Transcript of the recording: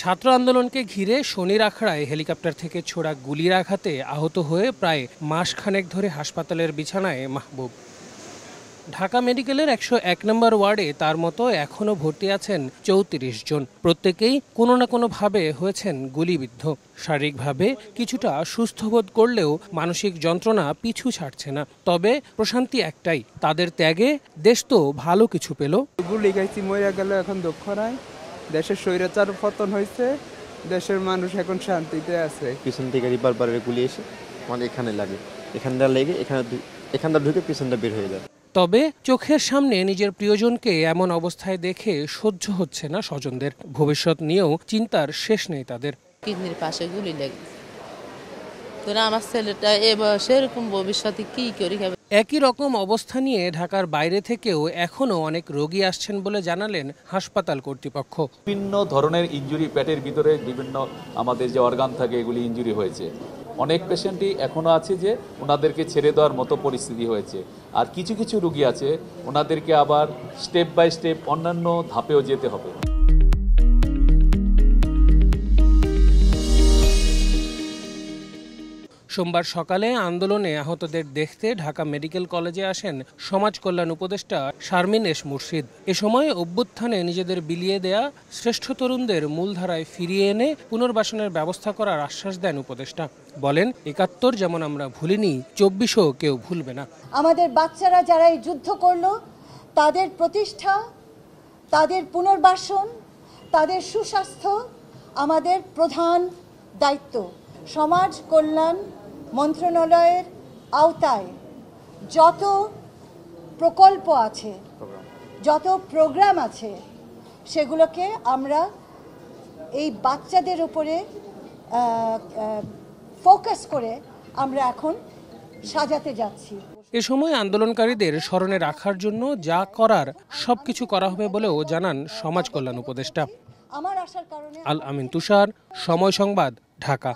ছাত্র আন্দোলনকে ঘিরে শনির আখড়ায় হেলিকপ্টার থেকে ছোড়া গুলির আঘাতে আহত হয়ে প্রায় মাসখানেক ধরে হাসপাতালের বিছানায় মাহবুব। ঢাকা মেডিকেলের ১০১ নম্বর ওয়ার্ডে তার মতো এখনও ভর্তি আছেন ৩৪ জন। প্রত্যেকেই কোনো না কোনোভাবে হয়েছেন গুলিবিদ্ধ। শারীরিকভাবে কিছুটা সুস্থ বোধ করলেও মানসিক যন্ত্রণা পিছু ছাড়ছে না। তবে প্রশান্তি একটাই, তাদের ত্যাগে দেশ তো ভালো কিছু পেল। গুলি খাইছি, মরে গেল, এখন দুঃখ নাই। দেশের স্বৈরাচার পতন হয়েছে, দেশের মানুষ এখন শান্তিতে আছে। পিছন থেকে রিভলভারের গুলি এসে মানে এখানে লাগে, এখানটা লেগে এখানটা ঢুকে পিছনটা বের হয়ে যায়। তবে চোখের সামনে নিজের প্রিয়জনকে এমন অবস্থায় দেখে সহ্য হচ্ছে না স্বজনদের। ভবিষ্যৎ নিয়েও চিন্তার শেষ নেই তাদের। কিডনির পাশে গুলি লেগে, আমার ছেলেটা এ বয়সে এরকম ভবিষ্যতে কি করি খাবে। একই রকম অবস্থা নিয়ে ঢাকার বাইরে থেকেও এখনো অনেক রোগী আসছেন বলে জানালেন হাসপাতাল কর্তৃপক্ষ। বিভিন্ন ধরনের ইনজুরি, পেটের ভিতরে বিভিন্ন আমাদের যে অর্গান থাকে এগুলি ইনজুরি হয়েছে। অনেক পেশেন্টই এখনো আছে যে ওনাদেরকে ছেড়ে দেওয়ার মতো পরিস্থিতি হয়েছে। আর কিছু কিছু রোগী আছে ওনাদেরকে আবার স্টেপ বাই স্টেপ অন্যান্য ধাপেও যেতে হবে। সোমবার সকালে আন্দোলনে আহতদের দেখতে ঢাকা মেডিকেল কলেজে আসেন সমাজ কল্যাণ উপদেষ্টা শারমিন এস মুর্শিদ। এ সময় অভ্যুত্থানে নিজেদের বিলিয়ে দেয়া শ্রেষ্ঠ তরুণদের মূলধারায় ফিরিয়ে এনে পুনর্বাসনের ব্যবস্থা করার আশ্বাস দেন উপদেষ্টা। বলেন, ৭১ যেমন আমরা ভুলিনি, ২৪ও কেউ ভুলবে না। আমাদের বাচ্চারা যারা এই যুদ্ধ করলো, তাদের প্রতিষ্ঠা, তাদের পুনর্বাসন, তাদের সুস্বাস্থ্য আমাদের প্রধান দায়িত্ব। সমাজ কল্যাণ মন্ত্রণালয়ের আওতায় যত প্রকল্প আছে, যত প্রোগ্রাম আছে, সেগুলোকে আমরা এই বাচ্চাদের উপরে ফোকাস করে আমরা এখন সাজাতে যাচ্ছি। এ সময় আন্দোলনকারীদের স্মরণে রাখার জন্য যা করার সবকিছু করা হবে বলেও জানান সমাজ কল্যাণ উপদেষ্টা। আমার আসার কারণে আল আমিন তুষার, সময় সংবাদ, ঢাকা।